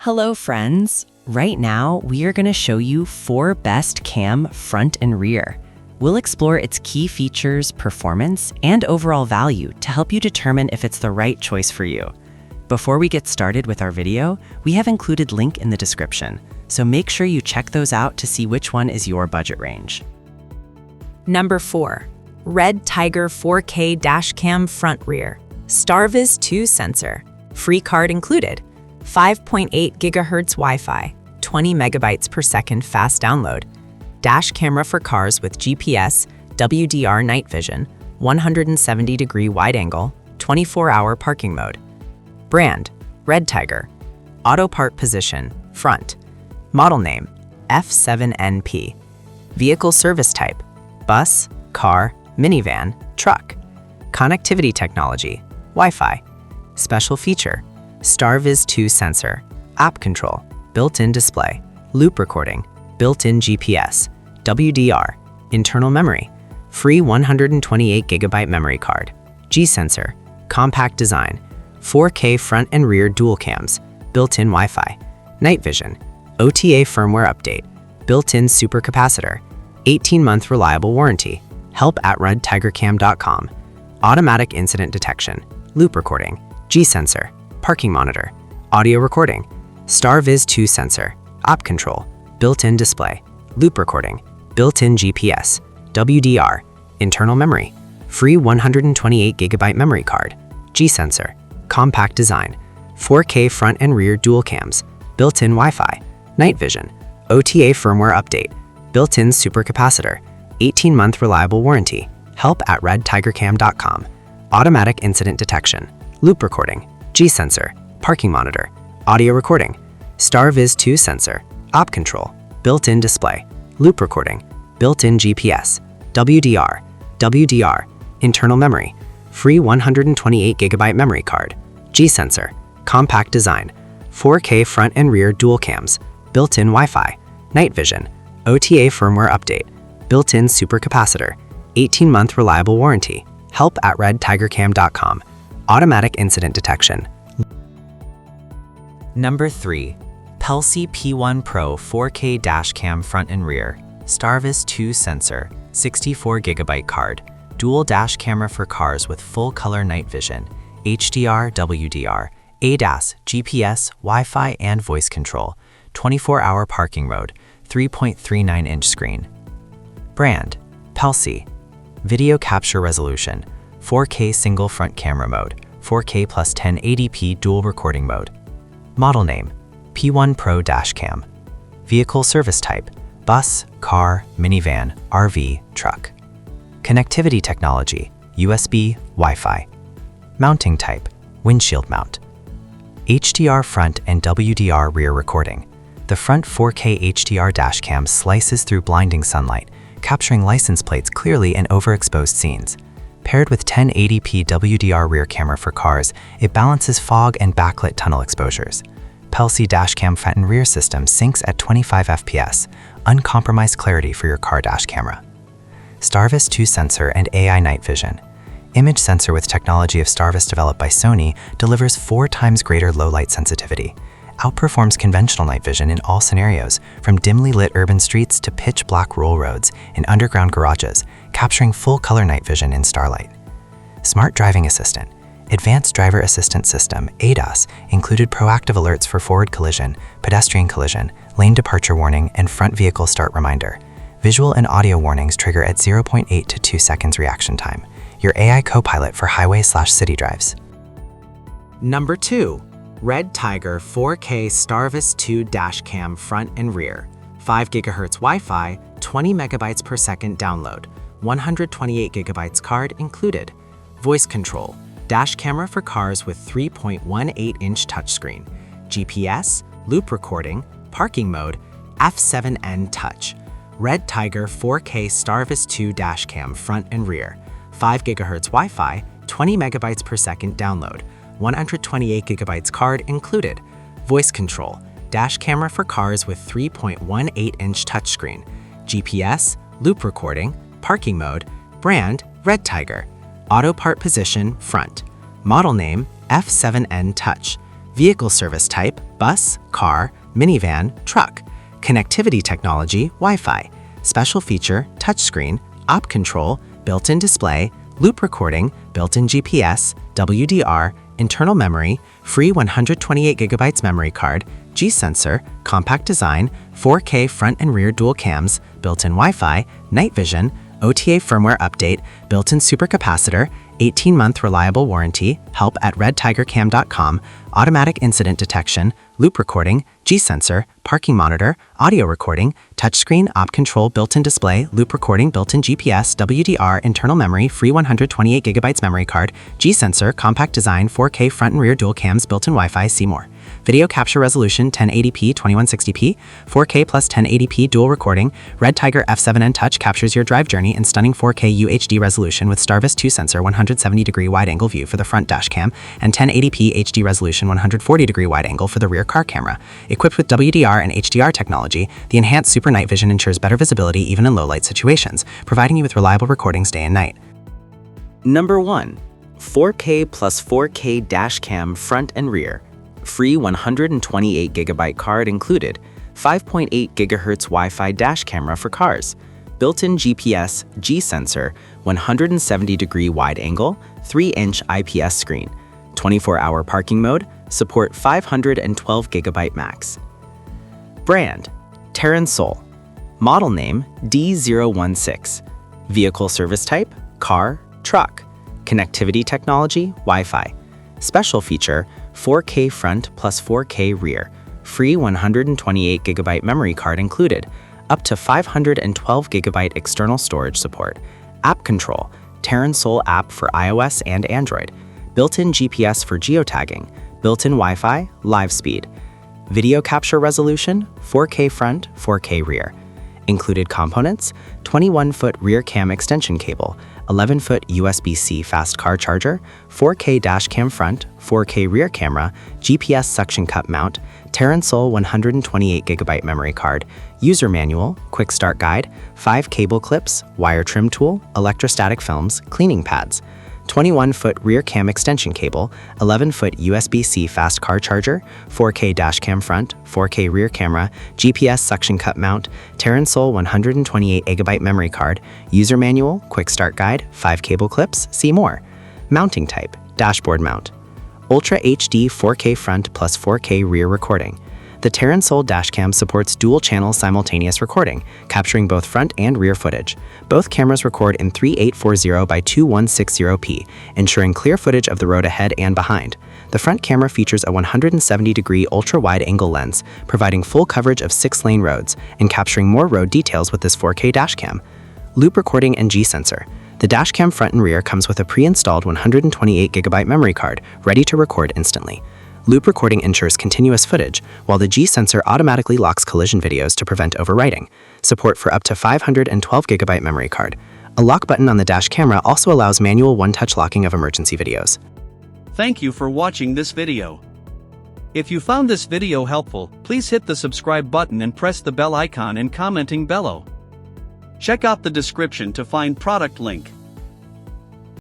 Hello friends! Right now, we are going to show you 4 best cam front and rear. We'll explore its key features, performance, and overall value to help you determine if it's the right choice for you. Before we get started with our video, we have included link in the description, so make sure you check those out to see which one is your budget range. Number 4. REDTIGER 4K Dashcam Front Rear Starvis II Sensor. Free card included. 5.8 GHz Wi-Fi, 20 megabytes per second fast download. Dash camera for cars with GPS, WDR night vision, 170-degree wide angle, 24-hour parking mode. Brand, REDTIGER. Auto part position, front. Model name, F7NP. Vehicle service type, bus, car, minivan, truck. Connectivity technology, Wi-Fi. Special feature, Starvis II Sensor, app control, built-in display, loop recording, built-in GPS, WDR, internal memory, free 128GB memory card, G-Sensor, compact design, 4K front and rear dual cams, built-in Wi-Fi, night vision, OTA firmware update, built-in supercapacitor, 18-month reliable warranty, help at redtigercam.com, automatic incident detection, loop recording, G-Sensor, parking monitor, audio recording, Starvis II Sensor, app control, built-in display, loop recording, built-in GPS, WDR, internal memory, free 128GB memory card, G-Sensor, compact design, 4K front and rear dual cams, built-in Wi-Fi, night vision, OTA firmware update, built-in supercapacitor, 18-month reliable warranty, help at redtigercam.com, automatic incident detection, loop recording, G-Sensor, parking monitor, audio recording, Starvis II Sensor, app control, built-in display, loop recording, built-in GPS, WDR, internal memory, free 128GB memory card, G-Sensor, compact design, 4K front and rear dual cams, built-in Wi-Fi, night vision, OTA firmware update, built-in supercapacitor, 18-month reliable warranty, help at redtigercam.com, automatic incident detection. Number 3. Pelsee P1 Pro 4K Dashcam Front and Rear Starvis II Sensor 64GB card, dual dash camera for cars with full color night vision, HDR, WDR, ADAS, GPS, Wi-Fi and voice control, 24-hour parking mode, 3.39-inch screen. Brand, Pelsee. Video capture resolution, 4K single front camera mode, 4K plus 1080p dual recording mode. Model name, P1 Pro Dashcam. Vehicle service type, bus, car, minivan, RV, truck. Connectivity technology, USB, Wi-Fi. Mounting type, windshield mount. HDR front and WDR rear recording. The front 4K HDR dashcam slices through blinding sunlight, capturing license plates clearly in overexposed scenes. Paired with 1080p WDR rear camera for cars, it balances fog and backlit tunnel exposures. Pelsee Dashcam front and rear system syncs at 25 FPS, uncompromised clarity for your car dash camera. Starvis II Sensor and AI Night Vision. Image sensor with technology of Starvis developed by Sony delivers 4 times greater low-light sensitivity. Outperforms conventional night vision in all scenarios, from dimly lit urban streets to pitch-black rural roads and underground garages, capturing full-color night vision in starlight. Smart Driving Assistant. Advanced Driver Assistance System, ADAS, included proactive alerts for forward collision, pedestrian collision, lane departure warning, and front vehicle start reminder. Visual and audio warnings trigger at 0.8 to 2 seconds reaction time. Your AI co-pilot for highway/city drives. Number 2. REDTIGER 4K Starvis II Dashcam Front and Rear, 5 GHz Wi-Fi, 20 megabytes per second download, 128GB card included, voice control, dash camera for cars with 3.18-inch touchscreen, GPS, loop recording, parking mode, F7N touch, REDTIGER 4K Starvis II Dashcam Front and Rear, 5 GHz Wi-Fi, 20 megabytes per second download, 128GB card included, voice control, dash camera for cars with 3.18-inch touchscreen, GPS, loop recording, parking mode, brand, REDTIGER, auto part position, front, model name, F7N Touch, Vehicle service type, bus, car, minivan, truck. Connectivity technology, Wi-Fi. Special feature, touchscreen, op control, built-in display, loop recording, built-in GPS, WDR, internal memory, free 128GB memory card, G-sensor, compact design, 4K front and rear dual cams, built-in Wi-Fi, night vision, OTA firmware update, built-in supercapacitor, 18-month reliable warranty, help at redtigercam.com, automatic incident detection, loop recording, G-sensor, parking monitor, audio recording, touchscreen, op control, built-in display, loop recording, built-in GPS, WDR, internal memory, free 128GB memory card, G-sensor, compact design, 4K front and rear dual cams, built-in Wi-Fi, see more. Video capture resolution 1080p 2160p, 4K plus 1080p dual recording, REDTIGER F7N Touch captures your drive journey in stunning 4K UHD resolution with Starvis II Sensor 170-degree wide-angle view for the front dash cam and 1080p HD resolution 140-degree wide-angle for the rear car camera. Equipped with WDR and HDR technology, the enhanced Super Night Vision ensures better visibility even in low-light situations, providing you with reliable recordings day and night. Number 1. 4K plus 4K dash cam front and rear. Free 128GB card included, 5.8 GHz Wi-Fi dash camera for cars, built-in GPS, G-sensor, 170-degree wide-angle, 3-inch IPS screen, 24-hour parking mode, support 512GB max. Brand, Terran Sol. Model name, D016. Vehicle service type, car, truck. Connectivity technology, Wi-Fi. Special feature, 4K front plus 4K rear, free 128GB memory card included, up to 512GB external storage support, app control, Terran Sol app for iOS and Android, built-in GPS for geotagging, built-in Wi-Fi, live speed, video capture resolution, 4K front, 4K rear. Included components, 21-foot rear cam extension cable, 11-foot USB-C fast car charger, 4K dash cam front, 4K rear camera, GPS suction cup mount, Terran Sol 128GB memory card, user manual, quick start guide, 5 cable clips, wire trim tool, electrostatic films, cleaning pads. 21-foot rear cam extension cable, 11-foot USB-C fast car charger, 4K dash cam front, 4K rear camera, GPS suction cup mount, Terran Sol 128GB memory card, user manual, quick start guide, 5 cable clips, see more. Mounting type, dashboard mount. Ultra HD 4K front plus 4K rear recording. The Terran Sol dashcam supports dual-channel simultaneous recording, capturing both front and rear footage. Both cameras record in 3840 by 2160p, ensuring clear footage of the road ahead and behind. The front camera features a 170-degree ultra-wide-angle lens, providing full coverage of 6-lane roads and capturing more road details with this 4K dashcam. Loop recording and G-sensor. The dashcam front and rear comes with a pre-installed 128GB memory card, ready to record instantly. Loop recording ensures continuous footage, while the G-sensor automatically locks collision videos to prevent overwriting. Support for up to 512GB memory card. A lock button on the dash camera also allows manual one-touch locking of emergency videos. Thank you for watching this video. If you found this video helpful, please hit the subscribe button and press the bell icon and commenting below. Check out the description to find product link.